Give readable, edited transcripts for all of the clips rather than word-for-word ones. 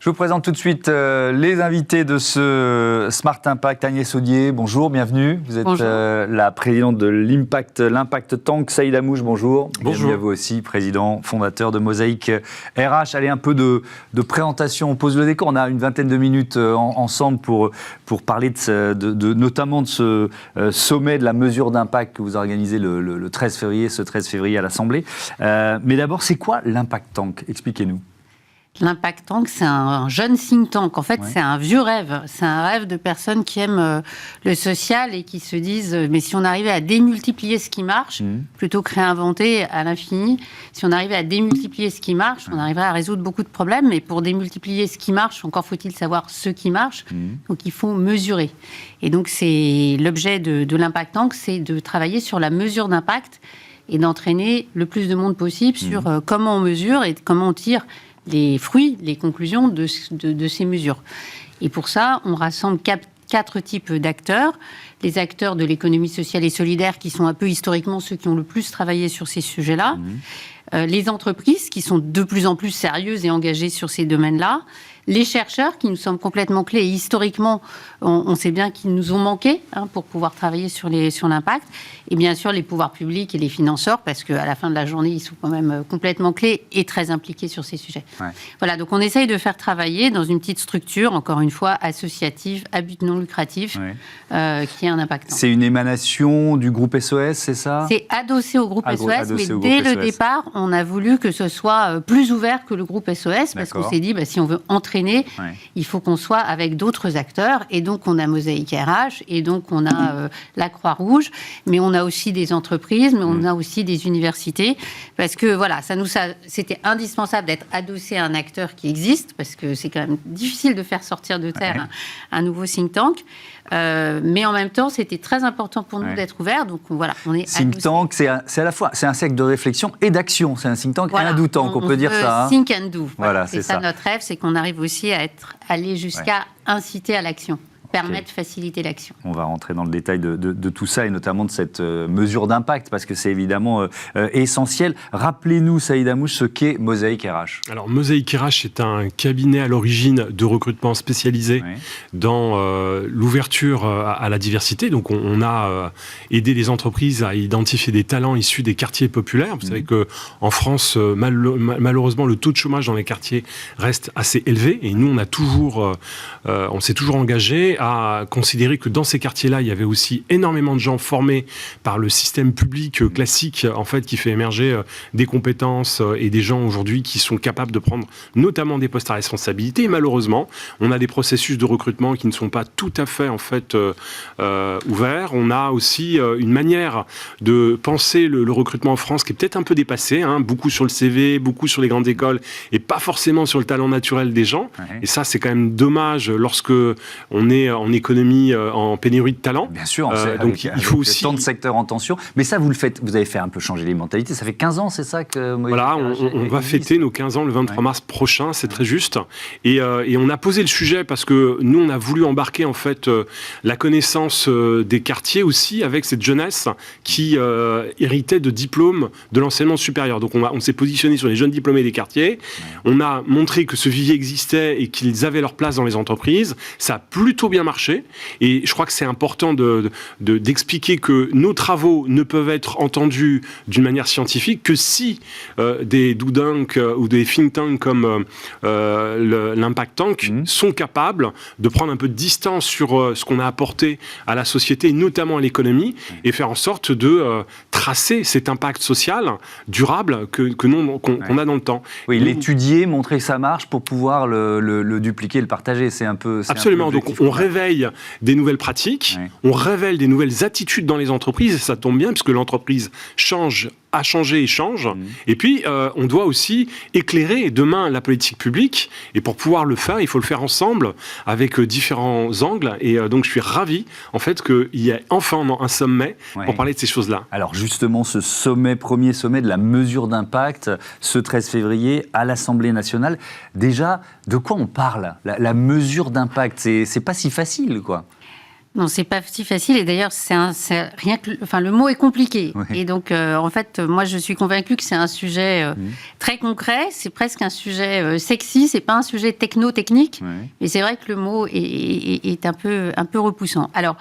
Je vous présente tout de suite les invités de ce Smart Impact. Agnès Audier, bonjour, bienvenue. Vous êtes la présidente de l'Impact Tank. Saïd Amouche, bonjour. Bonjour. Bienvenue à vous aussi, président, fondateur de Mosaïque RH. Allez, un peu de présentation, on pose le décor. On a une vingtaine de minutes ensemble pour parler notamment de ce sommet de la mesure d'impact que vous organisez le 13 février à l'Assemblée. Mais d'abord, c'est quoi l'Impact Tank? Expliquez-nous. L'Impact Tank, c'est un jeune think tank. En fait, c'est un vieux rêve. C'est un rêve de personnes qui aiment le social et qui se disent mais si on arrivait à démultiplier ce qui marche, plutôt que réinventer à l'infini, si on arrivait à démultiplier ce qui marche, on arriverait à résoudre beaucoup de problèmes. Mais pour démultiplier ce qui marche, encore faut-il savoir ce qui marche. Donc, il faut mesurer. Et donc, c'est l'objet de l'Impact Tank, c'est de travailler sur la mesure d'impact et d'entraîner le plus de monde possible sur comment on mesure et comment on tire les fruits, les conclusions de ces mesures. Et pour ça, on rassemble quatre types d'acteurs. Les acteurs de l'économie sociale et solidaire, qui sont un peu historiquement ceux qui ont le plus travaillé sur ces sujets-là. Les entreprises, qui sont de plus en plus sérieuses et engagées sur ces domaines-là. Les chercheurs, qui nous semblent complètement clés. Et historiquement, on sait bien qu'ils nous ont manqué pour pouvoir travailler sur l'impact. Et bien sûr, les pouvoirs publics et les financeurs, parce qu'à la fin de la journée, ils sont quand même complètement clés et très impliqués sur ces sujets. Ouais. Voilà, donc on essaye de faire travailler dans une petite structure, encore une fois, associative, à but non lucratif, qui est un impact. C'est une émanation du groupe SOS, c'est ça? C'est adossé au groupe SOS, mais dès le départ, on a voulu que ce soit plus ouvert que le groupe SOS, parce qu'on s'est dit, si on veut entraîner, il faut qu'on soit avec d'autres acteurs. Et donc, on a Mosaïque RH, et donc on a la Croix-Rouge, mais on a aussi des entreprises, mais on a aussi des universités, parce que voilà, c'était indispensable d'être adossé à un acteur qui existe, parce que c'est quand même difficile de faire sortir de terre un nouveau think tank. Mais en même temps, c'était très important pour nous d'être ouverts. Donc voilà, on est think tank, c'est à la fois un cercle de réflexion et d'action. C'est un think tank et un do tank, on peut dire ça. Think and do. Voilà, c'est ça notre rêve, c'est qu'on arrive aussi à aller jusqu'à inciter à l'action. Permettre, faciliter l'action. On va rentrer dans le détail de tout ça et notamment de cette mesure d'impact parce que c'est évidemment essentiel. Rappelez-nous, Saïd Amouche, ce qu'est Mosaïque RH. Alors, Mosaïque RH est un cabinet à l'origine de recrutement spécialisé dans l'ouverture à la diversité. Donc, on a aidé les entreprises à identifier des talents issus des quartiers populaires. Vous savez qu'en France, malheureusement, le taux de chômage dans les quartiers reste assez élevé et nous, on s'est toujours engagé à considérer que dans ces quartiers-là, il y avait aussi énormément de gens formés par le système public classique, en fait, qui fait émerger des compétences et des gens aujourd'hui qui sont capables de prendre notamment des postes à responsabilité. Et malheureusement, on a des processus de recrutement qui ne sont pas tout à fait, en fait, ouverts. On a aussi une manière de penser le recrutement en France qui est peut-être un peu dépassée, beaucoup sur le CV, beaucoup sur les grandes écoles et pas forcément sur le talent naturel des gens. Et ça, c'est quand même dommage lorsque on est en économie, en pénurie de talent. Bien sûr, donc il faut aussi tant de secteurs en tension. Mais ça, vous avez fait un peu changer les mentalités. Ça fait 15 ans, c'est ça que voilà, on va fêter nos 15 ans le 23 mars prochain, c'est très juste. Et on a posé le sujet parce que nous, on a voulu embarquer en fait la connaissance des quartiers aussi avec cette jeunesse qui héritait de diplômes de l'enseignement supérieur. Donc on s'est positionné sur les jeunes diplômés des quartiers. On a montré que ce vivier existait et qu'ils avaient leur place dans les entreprises. Ça a plutôt bien marché et je crois que c'est important d'expliquer que nos travaux ne peuvent être entendus d'une manière scientifique que si des do tank ou des think tanks comme l'Impact Tank sont capables de prendre un peu de distance sur ce qu'on a apporté à la société, notamment à l'économie, et faire en sorte de tracer cet impact social durable qu'on a dans le temps. Oui, l'étudier, montrer que ça marche pour pouvoir le dupliquer, le partager, c'est un peu... Absolument, donc on réveille des nouvelles pratiques, on révèle des nouvelles attitudes dans les entreprises, et ça tombe bien, puisque l'entreprise a changé et change. Et puis, on doit aussi éclairer demain la politique publique, et pour pouvoir le faire, il faut le faire ensemble, avec différents angles, et donc je suis ravi, en fait, qu'il y ait enfin un sommet pour parler de ces choses-là. Alors justement, ce premier sommet de la mesure d'impact, ce 13 février, à l'Assemblée nationale, déjà, de quoi on parle ? La mesure d'impact, c'est pas si facile, quoi. Non, c'est pas si facile. Et d'ailleurs, le mot est compliqué. Oui. Et donc, en fait, moi, je suis convaincue que c'est un sujet très concret. C'est presque un sujet sexy. C'est pas un sujet techno-technique. Oui. Mais c'est vrai que le mot est un peu repoussant. Alors,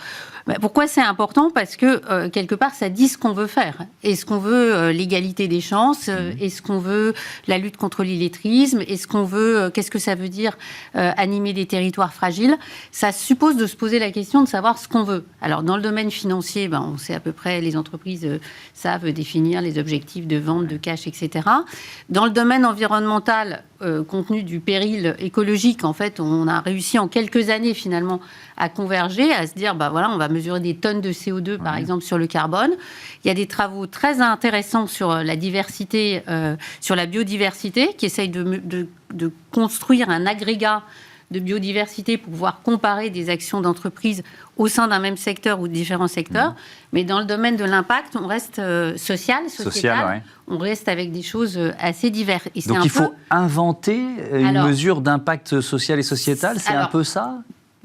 pourquoi c'est important ? Parce que, quelque part, ça dit ce qu'on veut faire. Est-ce qu'on veut l'égalité des chances ? Est-ce qu'on veut la lutte contre l'illettrisme ? Est-ce qu'on veut... qu'est-ce que ça veut dire animer des territoires fragiles ? Ça suppose de se poser la question de savoir ce qu'on veut. Alors, dans le domaine financier, on sait à peu près, les entreprises savent définir les objectifs de vente, de cash, etc. Dans le domaine environnemental, compte tenu du péril écologique, en fait, on a réussi en quelques années, finalement, à converger, à se dire, on va mesurer des tonnes de CO2, par exemple, sur le carbone. Il y a des travaux très intéressants sur la diversité, sur la biodiversité, qui essayent de construire un agrégat de biodiversité pour pouvoir comparer des actions d'entreprise au sein d'un même secteur ou de différents secteurs. Mais dans le domaine de l'impact, on reste sociétal, on reste avec des choses assez diverses. Et donc il faut inventer une mesure d'impact social et sociétal, c'est un peu ça ?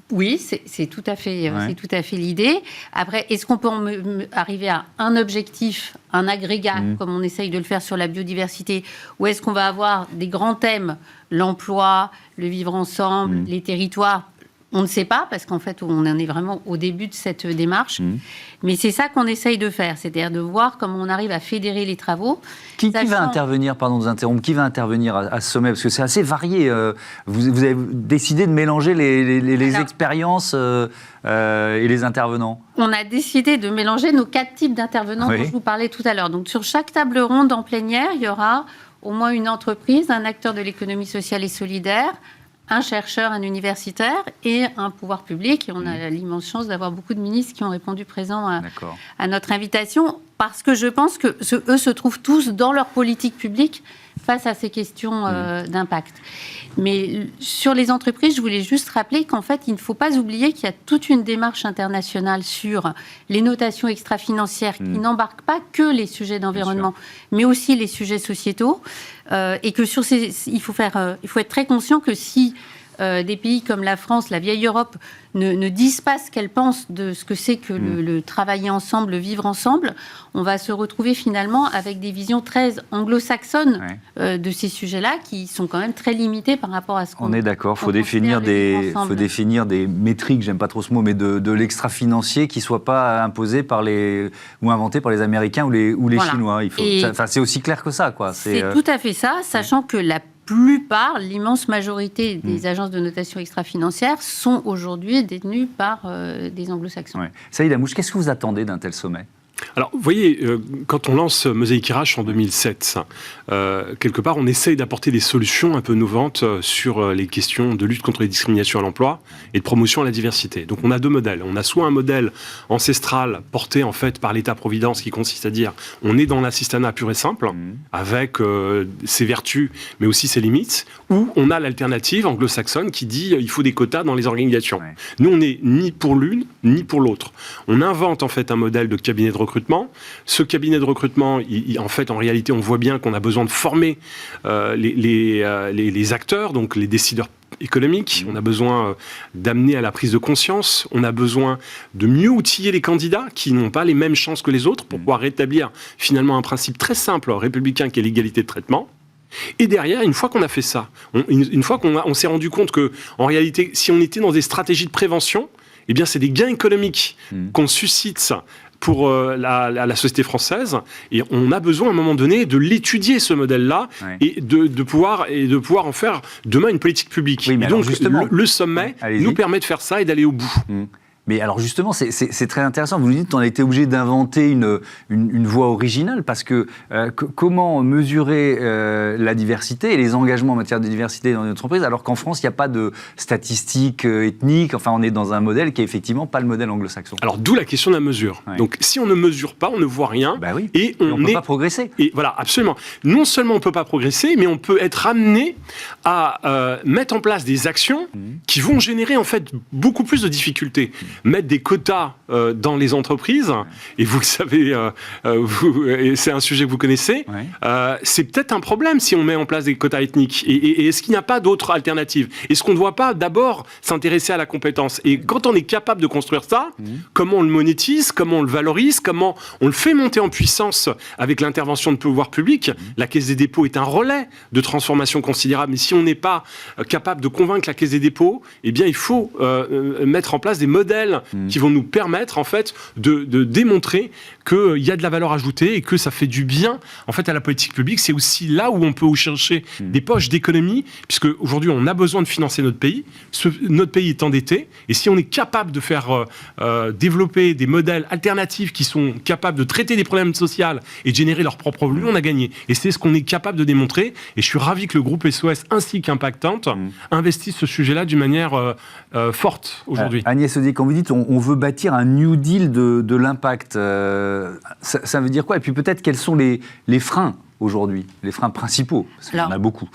Oui, c'est tout à fait, c'est tout à fait l'idée. Après, est-ce qu'on peut arriver à un objectif, un agrégat, comme on essaye de le faire sur la biodiversité, ou est-ce qu'on va avoir des grands thèmes, l'emploi, le vivre ensemble, les territoires ? On ne sait pas, parce qu'en fait, on en est vraiment au début de cette démarche. Mais c'est ça qu'on essaye de faire, c'est-à-dire de voir comment on arrive à fédérer les travaux. Qui va intervenir, pardon de vous interrompre, qui va intervenir à ce sommet ? Parce que c'est assez varié. Vous avez décidé de mélanger les expériences et les intervenants. On a décidé de mélanger nos 4 types d'intervenants dont je vous parlais tout à l'heure. Donc, sur chaque table ronde en plénière, il y aura au moins une entreprise, un acteur de l'économie sociale et solidaire, un chercheur, un universitaire et un pouvoir public. Et on a l'immense chance d'avoir beaucoup de ministres qui ont répondu présents à notre invitation, parce que je pense que eux se trouvent tous dans leur politique publique face à ces questions d'impact. Mais sur les entreprises, je voulais juste rappeler qu'en fait, il ne faut pas oublier qu'il y a toute une démarche internationale sur les notations extra-financières qui n'embarquent pas que les sujets d'environnement, mais aussi les sujets sociétaux. Et que sur il faut être très conscient que si des pays comme la France, la vieille Europe, ne disent pas ce qu'elles pensent de ce que c'est que le travailler ensemble, le vivre ensemble, on va se retrouver finalement avec des visions très anglo-saxonnes de ces sujets-là, qui sont quand même très limitées par rapport à ce qu'on... On est d'accord, il faut définir des métriques, j'aime pas trop ce mot, mais de l'extra-financier qui ne soient pas imposés ou inventés par les Américains ou les Chinois. C'est aussi clair que ça, quoi. C'est tout à fait ça, sachant que l'immense majorité des agences de notation extra-financière sont aujourd'hui détenues par des anglo-saxons. Saïd Amouche, qu'est-ce que vous attendez d'un tel sommet ? Alors, vous voyez, quand on lance Mosaic RH en 2007, quelque part, on essaye d'apporter des solutions un peu innovantes sur les questions de lutte contre les discriminations à l'emploi et de promotion à la diversité. Donc, on a 2 modèles. On a soit un modèle ancestral porté, en fait, par l'État-providence, qui consiste à dire on est dans l'assistanat pur et simple, avec ses vertus, mais aussi ses limites, ou on a l'alternative anglo-saxonne qui dit il faut des quotas dans les organisations. Nous, on n'est ni pour l'une, ni pour l'autre. On invente, en fait, un modèle de cabinet de recrutement. Ce cabinet de recrutement, en réalité, on voit bien qu'on a besoin de former les acteurs, donc les décideurs économiques. On a besoin d'amener à la prise de conscience. On a besoin de mieux outiller les candidats qui n'ont pas les mêmes chances que les autres pour pouvoir rétablir finalement un principe très simple républicain qui est l'égalité de traitement. Et derrière, une fois qu'on a fait ça, une fois qu'on s'est rendu compte que, en réalité, si on était dans des stratégies de prévention, eh bien, c'est des gains économiques qu'on suscite pour la société française, et on a besoin à un moment donné de l'étudier, ce modèle-là, et de pouvoir en faire demain une politique publique. Et donc le sommet nous permet de faire ça et d'aller au bout. Mais alors justement, c'est très intéressant. Vous nous dites qu'on a été obligé d'inventer une voie originale, parce que comment mesurer la diversité et les engagements en matière de diversité dans une entreprise, alors qu'en France, il n'y a pas de statistiques ethniques. Enfin, on est dans un modèle qui est effectivement pas le modèle anglo-saxon. Alors d'où la question de la mesure. Donc si on ne mesure pas, on ne voit rien. Et on ne peut pas progresser. Et voilà, absolument. Non seulement on ne peut pas progresser, mais on peut être amené à mettre en place des actions qui vont générer en fait beaucoup plus de difficultés. mettre des quotas dans les entreprises, et vous le savez, et c'est un sujet que vous connaissez, c'est peut-être un problème si on met en place des quotas ethniques. Et est-ce qu'il n'y a pas d'autres alternatives? Est-ce qu'on ne doit pas d'abord s'intéresser à la compétence? Et quand on est capable de construire ça, comment on le monétise, comment on le valorise, comment on le fait monter en puissance avec l'intervention de pouvoir public? La Caisse des dépôts est un relais de transformation considérable, mais si on n'est pas capable de convaincre la Caisse des dépôts, eh bien il faut mettre en place des modèles qui vont nous permettre en fait de démontrer qu'il y a de la valeur ajoutée et que ça fait du bien en fait à la politique publique. C'est aussi là où on peut chercher des poches d'économie, puisque aujourd'hui on a besoin de financer notre pays. Notre pays est endetté, et si on est capable de faire développer des modèles alternatifs qui sont capables de traiter des problèmes sociaux et de générer leur propre revenu, on a gagné. Et c'est ce qu'on est capable de démontrer. Et je suis ravi que le groupe SOS ainsi qu'Impactante investissent ce sujet-là d'une manière forte aujourd'hui. Agnès Audier, quand vous dites on veut bâtir un New Deal de l'impact, ça veut dire quoi? Et puis peut-être quels sont les freins aujourd'hui, les freins principaux? Parce qu'il y en a beaucoup.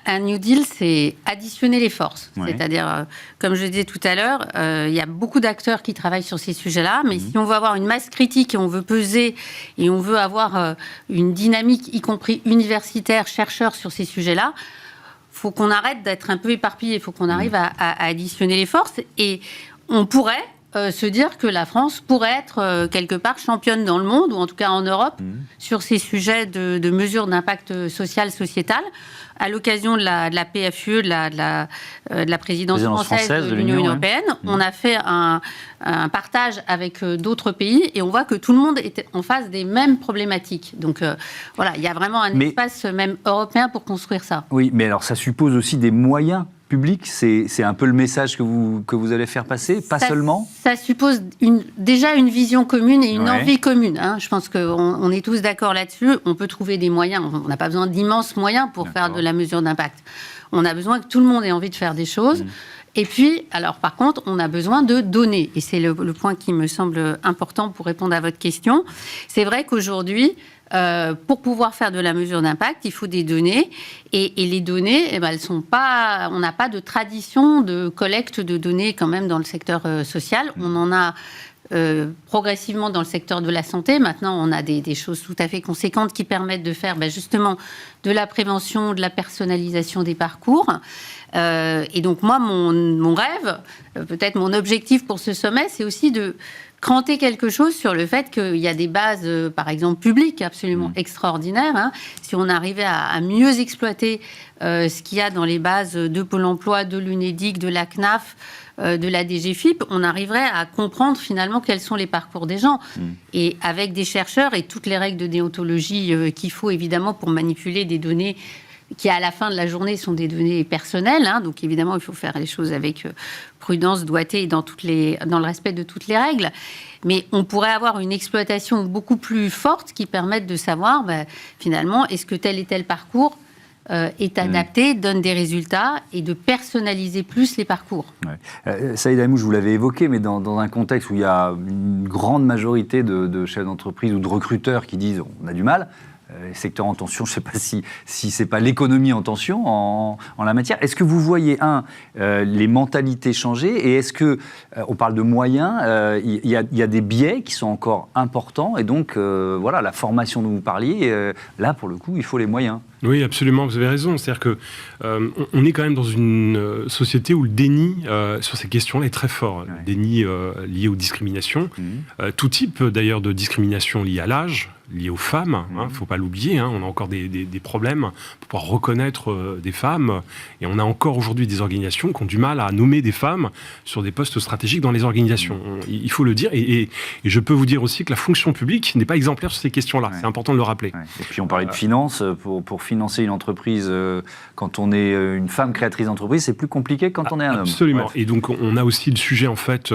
Un New Deal, c'est additionner les forces. C'est-à-dire, comme je disais tout à l'heure, il y a beaucoup d'acteurs qui travaillent sur ces sujets-là, mais si on veut avoir une masse critique et on veut peser et on veut avoir une dynamique, y compris universitaire, chercheurs sur ces sujets-là, il faut qu'on arrête d'être un peu éparpillé, il faut qu'on arrive à additionner les forces. Et on pourrait se dire que la France pourrait être quelque part championne dans le monde, ou en tout cas en Europe, sur ces sujets de mesures d'impact social, sociétal. À l'occasion de la PFUE, de la présidence française de l'Union européenne, on a fait un partage avec d'autres pays, et on voit que tout le monde est en face des mêmes problématiques. Donc voilà, il y a vraiment un espace même européen pour construire ça. Oui, mais alors ça suppose aussi des moyens public, c'est un peu le message que vous allez faire passer, pas seulement. Ça suppose déjà une vision commune et une envie commune. Hein. Je pense qu'on est tous d'accord là-dessus. On peut trouver des moyens. On n'a pas besoin d'immenses moyens pour faire de la mesure d'impact. On a besoin que tout le monde ait envie de faire des choses. Et puis, alors par contre, on a besoin de données. Et c'est le point qui me semble important pour répondre à votre question. C'est vrai qu'aujourd'hui, pour pouvoir faire de la mesure d'impact, il faut des données. Et les données, elles sont pas, on n'a pas de tradition de collecte de données quand même dans le secteur social. On en a progressivement dans le secteur de la santé. Maintenant, on a des choses tout à fait conséquentes qui permettent de faire justement de la prévention, de la personnalisation des parcours. Et donc moi, mon rêve, peut-être mon objectif pour ce sommet, c'est aussi de cranter quelque chose sur le fait qu'il y a des bases, par exemple, publiques absolument extraordinaires. Hein. Si on arrivait à mieux exploiter ce qu'il y a dans les bases de Pôle emploi, de l'UNEDIC, de la CNAF, de la DGFiP, on arriverait à comprendre finalement quels sont les parcours des gens. Et avec des chercheurs et toutes les règles de déontologie qu'il faut évidemment pour manipuler des données qui à la fin de la journée sont des données personnelles. Hein, donc évidemment, il faut faire les choses avec prudence, doigté et dans le respect de toutes les règles. Mais on pourrait avoir une exploitation beaucoup plus forte qui permette de savoir finalement est-ce que tel et tel parcours est adapté, donne des résultats, et de personnaliser plus les parcours. Saïd Amouche, vous l'avez évoqué, mais dans un contexte où il y a une grande majorité de chefs d'entreprise ou de recruteurs qui disent on a du mal, secteur en tension, je ne sais pas si ce n'est pas l'économie en tension en la matière. Est-ce que vous voyez, les mentalités changer, et est-ce que, on parle de moyens, il y a des biais qui sont encore importants, et donc voilà, la formation dont vous parliez, là pour le coup, il faut les moyens. Oui, absolument, vous avez raison. C'est-à-dire que on est quand même dans une société où le déni sur ces questions-là est très fort. Le déni lié aux discriminations, tout type d'ailleurs de discrimination liée à l'âge, liée aux femmes, il ne faut pas l'oublier, on a encore des problèmes pour pouvoir reconnaître des femmes, et on a encore aujourd'hui des organisations qui ont du mal à nommer des femmes sur des postes stratégiques dans les organisations. Il faut le dire, et je peux vous dire aussi que la fonction publique n'est pas exemplaire sur ces questions-là, c'est important de le rappeler. Et puis on parlait de finances, pour financer une entreprise, quand on est une femme créatrice d'entreprise, c'est plus compliqué que quand on est un homme. Absolument, et donc on a aussi le sujet en fait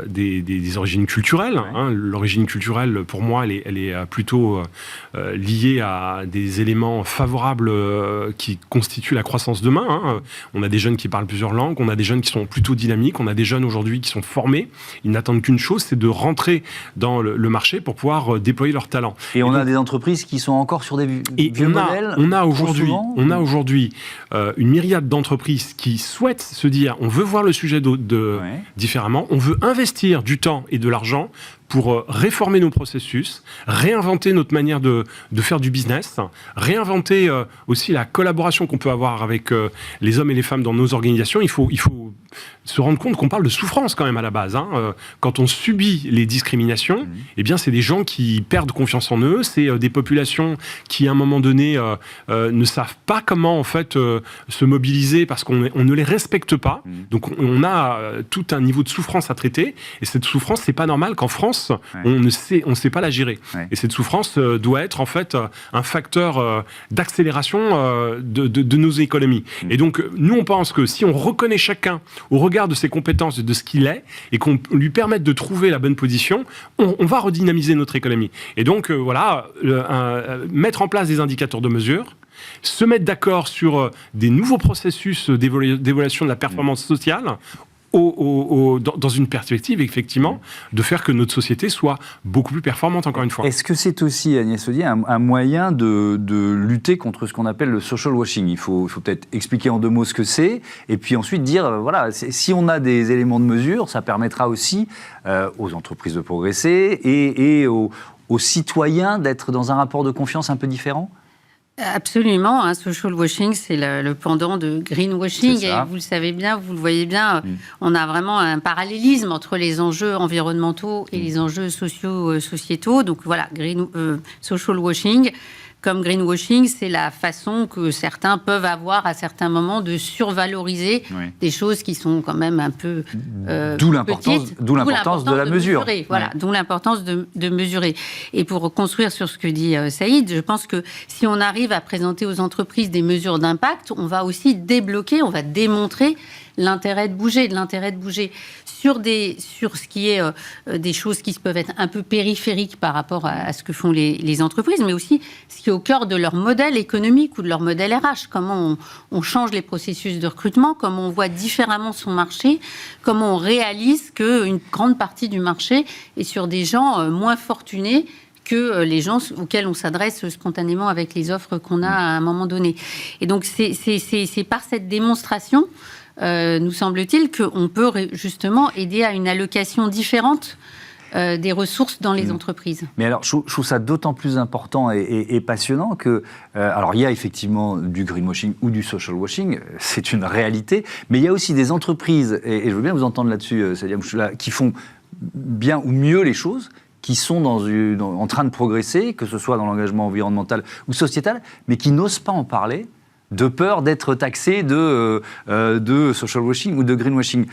des origines culturelles. L'origine culturelle, pour moi, elle est plutôt lié à des éléments favorables qui constituent la croissance demain. Hein. On a des jeunes qui parlent plusieurs langues, on a des jeunes qui sont plutôt dynamiques, on a des jeunes aujourd'hui qui sont formés. Ils n'attendent qu'une chose, c'est de rentrer dans le marché pour pouvoir déployer leur talent. Et on a des entreprises qui sont encore sur des vieux modèles. On a aujourd'hui une myriade d'entreprises qui souhaitent se dire on veut voir le sujet différemment, on veut investir du temps et de l'argent pour réformer nos processus, réinventer notre manière de faire du business, réinventer aussi la collaboration qu'on peut avoir avec les hommes et les femmes dans nos organisations. Il faut se rendre compte qu'on parle de souffrance quand même à la base. Hein. Quand on subit les discriminations, eh bien c'est des gens qui perdent confiance en eux, c'est des populations qui à un moment donné ne savent pas comment en fait se mobiliser parce qu'on ne les respecte pas. Donc on a tout un niveau de souffrance à traiter et cette souffrance, c'est pas normal qu'en France on ne sait pas la gérer. Et cette souffrance doit être en fait un facteur d'accélération de nos économies. Et donc nous on pense que si on reconnaît chacun au regard de ses compétences, de ce qu'il est, et qu'on lui permette de trouver la bonne position, on va redynamiser notre économie. Et donc mettre en place des indicateurs de mesure, se mettre d'accord sur des nouveaux processus d'évaluation de la performance sociale, dans une perspective, effectivement, de faire que notre société soit beaucoup plus performante, encore une fois. Est-ce que c'est aussi, Agnès Audier, un moyen de lutter contre ce qu'on appelle le social washing ? Il faut peut-être expliquer en 2 mots ce que c'est, et puis ensuite dire, voilà, si on a des éléments de mesure, ça permettra aussi aux entreprises de progresser et aux citoyens d'être dans un rapport de confiance un peu différent ? Absolument, hein, social washing, c'est le pendant de greenwashing, et vous le savez bien, vous le voyez bien, on a vraiment un parallélisme entre les enjeux environnementaux et les enjeux sociétaux. Donc voilà, social washing, comme greenwashing, c'est la façon que certains peuvent avoir à certains moments de survaloriser des choses qui sont quand même un peu d'où l'importance de la mesure. Voilà, d'où l'importance de mesurer. Et pour construire sur ce que dit Saïd, je pense que si on arrive à présenter aux entreprises des mesures d'impact, on va aussi débloquer, on va démontrer l'intérêt de bouger sur ce qui est des choses qui peuvent être un peu périphériques par rapport à ce que font les entreprises, mais aussi ce qui est au cœur de leur modèle économique ou de leur modèle RH. Comment on change les processus de recrutement, comment on voit différemment son marché, comment on réalise qu'une grande partie du marché est sur des gens moins fortunés que les gens auxquels on s'adresse spontanément avec les offres qu'on a à un moment donné. Et donc c'est par cette démonstration, nous semble-t-il, qu'on peut justement aider à une allocation différente des ressources dans les entreprises. Mais alors, je trouve ça d'autant plus important et passionnant que, alors il y a effectivement du greenwashing ou du social washing, c'est une réalité, mais il y a aussi des entreprises, et je veux bien vous entendre là-dessus, Sadia Mouchoula, qui font bien ou mieux les choses, qui sont en train de progresser, que ce soit dans l'engagement environnemental ou sociétal, mais qui n'osent pas en parler, de peur d'être taxés de social washing ou de greenwashing.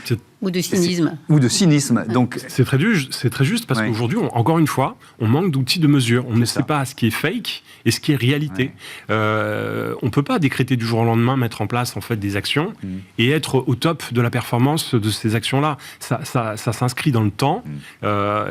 Ou de cynisme. Ou de cynisme. Donc, c'est très juste parce qu'aujourd'hui, encore une fois, on manque d'outils de mesure. On ne sait pas ce qui est fake et ce qui est réalité. On ne peut pas décréter du jour au lendemain, mettre en place en fait des actions et être au top de la performance de ces actions-là. Ça s'inscrit dans le temps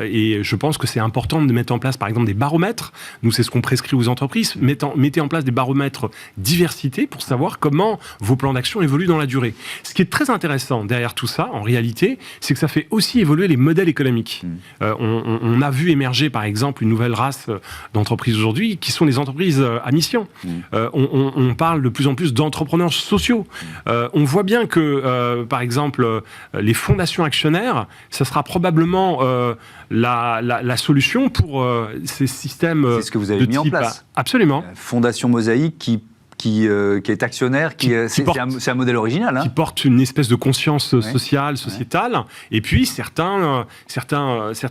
et je pense que c'est important de mettre en place, par exemple, des baromètres. Nous, c'est ce qu'on prescrit aux entreprises. Mettez en place des baromètres diversité pour savoir comment vos plans d'action évoluent dans la durée. Ce qui est très intéressant derrière tout ça, en réalité, c'est que ça fait aussi évoluer les modèles économiques. On a vu émerger, par exemple, une nouvelle race d'entreprises aujourd'hui, qui sont les entreprises à mission. On parle de plus en plus d'entrepreneurs sociaux. On voit bien que, par exemple, les fondations actionnaires, ça sera probablement la solution pour ces systèmes. C'est ce que vous avez mis en place. Absolument. Fondation Mosaïque qui est actionnaire, c'est un modèle original. Hein. Qui porte une espèce de conscience sociale, sociétale, et puis certaines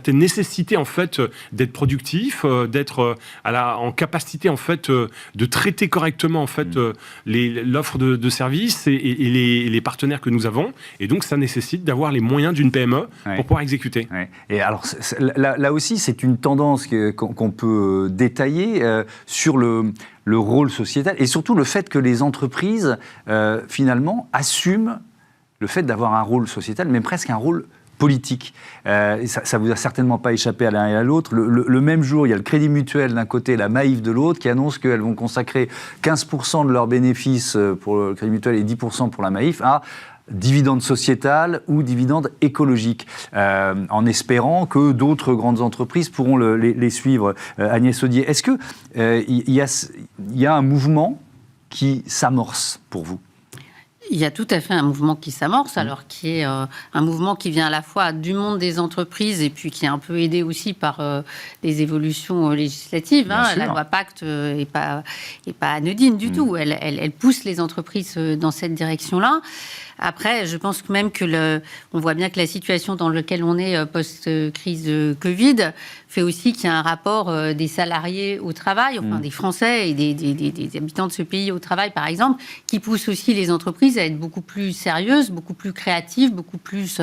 nécessités en fait d'être productif, d'être en capacité en fait de traiter correctement en fait l'offre de services et les partenaires que nous avons, et donc ça nécessite d'avoir les moyens d'une PME pour pouvoir exécuter. Et alors là aussi c'est une tendance qu'on peut détailler sur le rôle sociétal, et surtout le fait que les entreprises, finalement, assument le fait d'avoir un rôle sociétal, mais presque un rôle politique. Ça ne vous a certainement pas échappé à l'un et à l'autre. Le même jour, il y a le Crédit Mutuel d'un côté, la Maïf de l'autre, qui annonce qu'elles vont consacrer 15% de leurs bénéfices pour le Crédit Mutuel et 10% pour la Maïf à dividende sociétal ou dividende écologique, en espérant que d'autres grandes entreprises pourront les suivre. Agnès Audier, est-ce qu'il y a un mouvement qui s'amorce pour vous ? Il y a tout à fait un mouvement qui s'amorce, alors qui est un mouvement qui vient à la fois du monde des entreprises et puis qui est un peu aidé aussi par des évolutions législatives. La loi Pacte n'est pas anodine du tout. Elle pousse les entreprises dans cette direction-là. Après, je pense même on voit bien que la situation dans laquelle on est post-crise Covid fait aussi qu'il y a un rapport des salariés au travail, enfin des Français et des habitants de ce pays au travail, par exemple, qui pousse aussi les entreprises à être beaucoup plus sérieuses, beaucoup plus créatives, beaucoup plus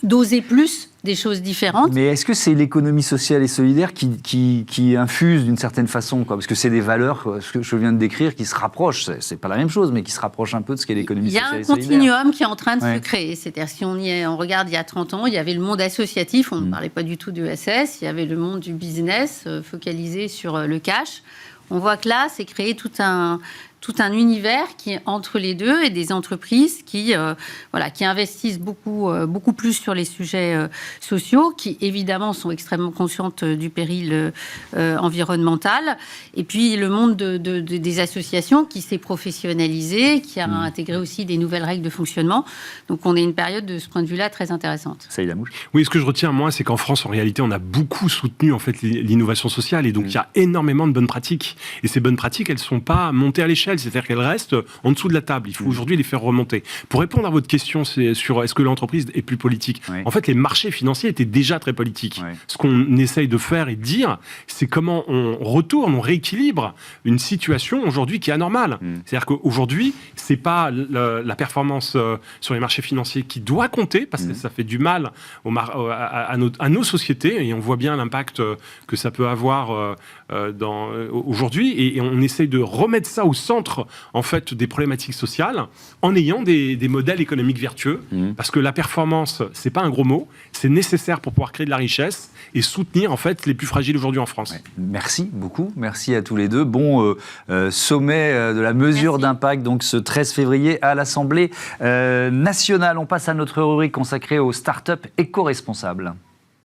d'oser plus des choses différentes. Mais est-ce que c'est l'économie sociale et solidaire qui infuse d'une certaine façon, quoi ? Parce que c'est des valeurs, ce que je viens de décrire, qui se rapprochent. C'est pas la même chose, mais qui se rapprochent un peu de ce qu'est l'économie sociale et solidaire. Il y a un continuum qui est en train de se créer. C'est-à-dire, si on regarde il y a 30 ans, il y avait le monde associatif, on ne parlait pas du tout de SS, il y avait le monde du business focalisé sur le cash. On voit que là, c'est créé tout un univers qui est entre les deux et des entreprises qui investissent beaucoup plus sur les sujets sociaux, qui évidemment sont extrêmement conscientes du péril environnemental. Et puis le monde des associations qui s'est professionnalisé, qui a intégré aussi des nouvelles règles de fonctionnement. Donc on est une période de ce point de vue-là très intéressante. Saïd Lamouche. Oui, ce que je retiens moi, c'est qu'en France, en réalité, on a beaucoup soutenu en fait l'innovation sociale et donc il y a énormément de bonnes pratiques. Et ces bonnes pratiques, elles ne sont pas montées à l'échelle. C'est-à-dire qu'elles restent en dessous de la table. Il faut aujourd'hui les faire remonter. Pour répondre à votre question sur est-ce que l'entreprise est plus politique, en fait, les marchés financiers étaient déjà très politiques. Ce qu'on essaye de faire et de dire, c'est comment on retourne, on rééquilibre une situation aujourd'hui qui est anormale. C'est-à-dire qu'aujourd'hui, c'est pas la performance sur les marchés financiers qui doit compter, parce que ça fait du mal à nos sociétés, et on voit bien l'impact que ça peut avoir aujourd'hui, et on essaye de remettre ça au centre en fait des problématiques sociales en ayant des modèles économiques vertueux, parce que la performance, c'est pas un gros mot, c'est nécessaire pour pouvoir créer de la richesse et soutenir en fait les plus fragiles aujourd'hui en France. Merci beaucoup, merci à tous les deux. Bon sommet de la mesure d'impact, donc ce 13 février à l'Assemblée nationale. On passe à notre rubrique consacrée aux startups éco-responsables.